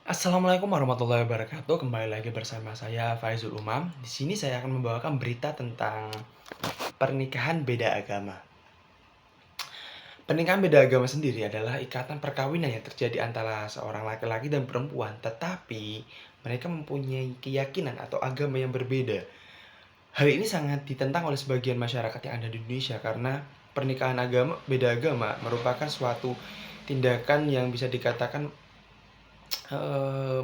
Assalamualaikum warahmatullahi wabarakatuh. Kembali lagi bersama saya Faizul Umam. Di sini saya akan membawakan berita tentang pernikahan beda agama. Pernikahan beda agama sendiri adalah ikatan perkawinan yang terjadi antara seorang laki-laki dan perempuan, tetapi mereka mempunyai keyakinan atau agama yang berbeda. Hal ini sangat ditentang oleh sebagian masyarakat yang ada di Indonesia karena pernikahan beda agama merupakan suatu tindakan yang bisa dikatakan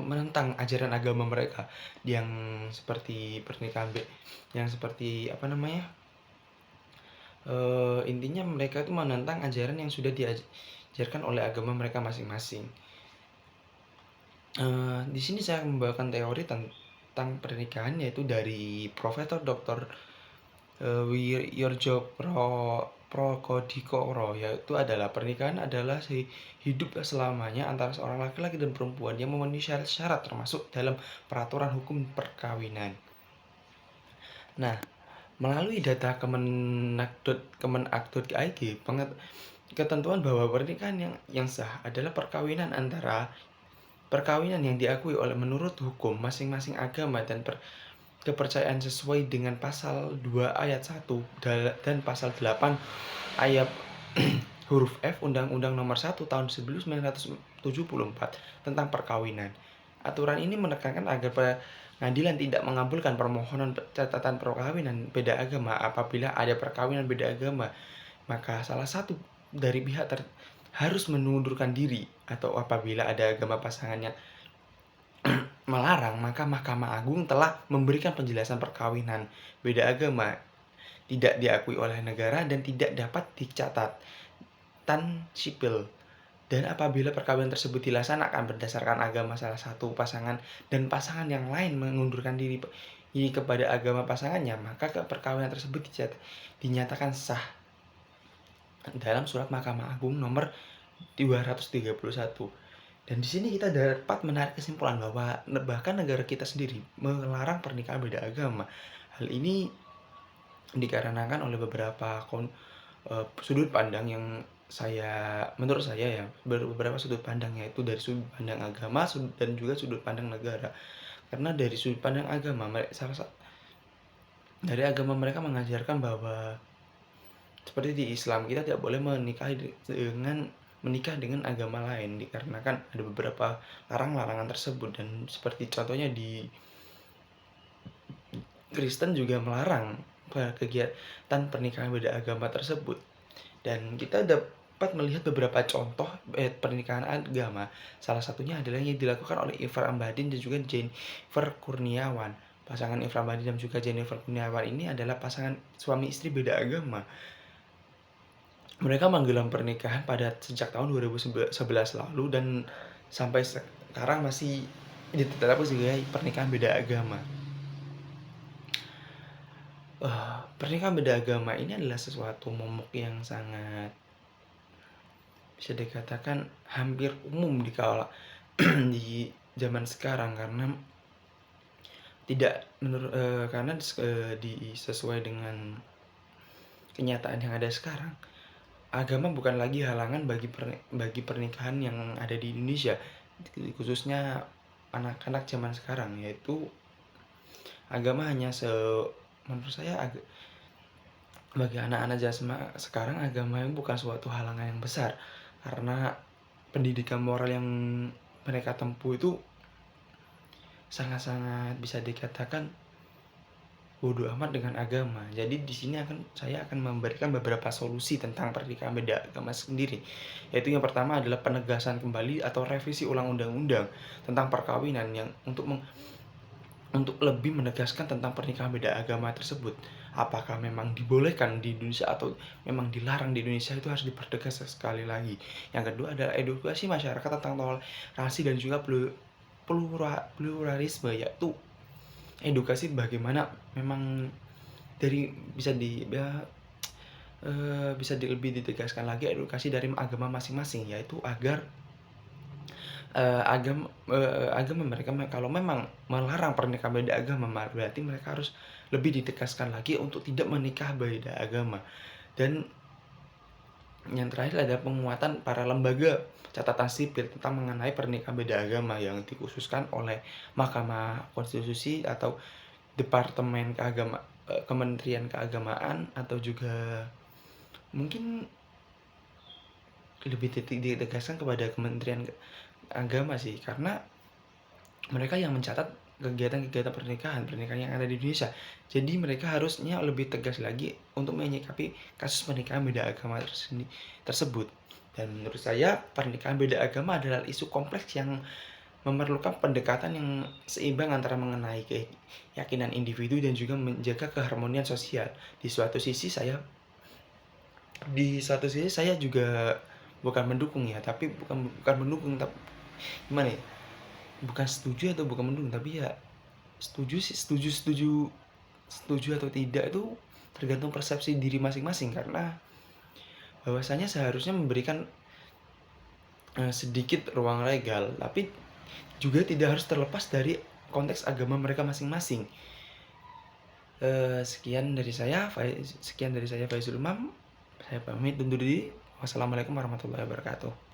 menentang ajaran agama mereka yang seperti yang seperti apa namanya, intinya mereka itu menentang ajaran yang sudah diajarkan oleh agama mereka masing-masing. Di sini saya akan membawakan teori tentang pernikahan, yaitu dari Profesor Dr. Wirjo Prokodikoro, yaitu adalah pernikahan adalah hidup selamanya antara seorang laki-laki dan perempuan yang memenuhi syarat-syarat termasuk dalam peraturan hukum perkawinan. Nah, melalui data Kemenak.id, ketentuan bahwa pernikahan yang sah adalah perkawinan yang diakui menurut hukum masing-masing agama dan kepercayaan sesuai dengan pasal 2 ayat 1 dan pasal 8 ayat huruf F Undang-Undang Nomor 1 Tahun 1974 tentang perkawinan. Aturan ini menekankan agar pengadilan tidak mengabulkan permohonan catatan perkawinan beda agama apabila ada perkawinan beda agama, maka salah satu dari pihak harus mengundurkan diri, atau apabila ada agama pasangan yang melarang, maka Mahkamah Agung telah memberikan penjelasan perkawinan beda agama tidak diakui oleh negara dan tidak dapat dicatat tan sipil. Dan apabila perkawinan tersebut dilaksanakan berdasarkan agama salah satu pasangan dan pasangan yang lain mengundurkan diri kepada agama pasangannya, maka perkawinan tersebut dinyatakan sah dalam surat Mahkamah Agung nomor 231. Dan di sini kita dapat menarik kesimpulan bahwa bahkan negara kita sendiri melarang pernikahan beda agama. Hal ini dikarenakan oleh beberapa sudut pandang yang menurut saya ya, beberapa sudut pandang, yaitu dari sudut pandang agama dan juga sudut pandang negara. Karena dari sudut pandang agama, dari agama mereka mengajarkan bahwa seperti di Islam kita tidak boleh menikah dengan agama lain dikarenakan ada beberapa larangan tersebut. Dan seperti contohnya di Kristen juga melarang kegiatan pernikahan beda agama tersebut. Dan kita dapat melihat beberapa contoh pernikahan agama. Salah satunya adalah yang dilakukan oleh Ifrah Ambadin dan juga Jennifer Kurniawan. Pasangan Ifrah Ambadin dan juga Jennifer Kurniawan ini adalah pasangan suami istri beda agama. Mereka menggelar pernikahan sejak tahun 2011 lalu dan sampai sekarang masih ditetapkan sebagai pernikahan beda agama. Pernikahan beda agama ini adalah sesuatu momok yang sangat bisa dikatakan hampir umum di zaman sekarang, karena sesuai dengan kenyataan yang ada sekarang, agama bukan lagi halangan bagi pernikahan yang ada di Indonesia, khususnya anak-anak zaman sekarang. Yaitu agama hanya menurut saya bagi anak-anak zaman sekarang, agama yang bukan suatu halangan yang besar, karena pendidikan moral yang mereka tempuh itu sangat-sangat bisa dikatakan bodoh amat dengan agama. Jadi di sini saya akan memberikan beberapa solusi tentang pernikahan beda agama sendiri. Yaitu yang pertama adalah penegasan kembali atau revisi ulang undang-undang tentang perkawinan yang untuk lebih menegaskan tentang pernikahan beda agama tersebut. Apakah memang dibolehkan di Indonesia atau memang dilarang di Indonesia, itu harus dipertegas sekali lagi. Yang kedua adalah edukasi masyarakat tentang toleransi dan juga pluralisme, yaitu edukasi bagaimana memang bisa lebih ditegaskan lagi edukasi dari agama masing-masing, yaitu agar agama mereka, kalau memang melarang pernikahan beda agama, berarti mereka harus lebih ditegaskan lagi untuk tidak menikah beda agama. Dan Yang terakhir adalah penguatan para lembaga catatan sipil tentang mengenai pernikahan beda agama yang dikhususkan oleh Mahkamah Konstitusi atau Kementerian Keagamaan, atau juga mungkin lebih ditegaskan kepada Kementerian Agama sih, karena mereka yang mencatat kegiatan-kegiatan pernikahan yang ada di Indonesia. Jadi mereka harusnya lebih tegas lagi untuk menyikapi kasus pernikahan beda agama tersebut. Dan menurut saya pernikahan beda agama adalah isu kompleks yang memerlukan pendekatan yang seimbang antara mengenai keyakinan individu dan juga menjaga keharmonian sosial. Di suatu sisi saya juga bukan mendukung ya, tapi bukan mendukung, tapi gimana ya? Bukan setuju atau bukan mendukung, tapi ya setuju atau tidak itu tergantung persepsi diri masing-masing, karena bahwasanya seharusnya memberikan sedikit ruang legal, tapi juga tidak harus terlepas dari konteks agama mereka masing-masing. Sekian dari saya Faizul Umam. Saya pamit undur diri. Wassalamualaikum warahmatullahi wabarakatuh.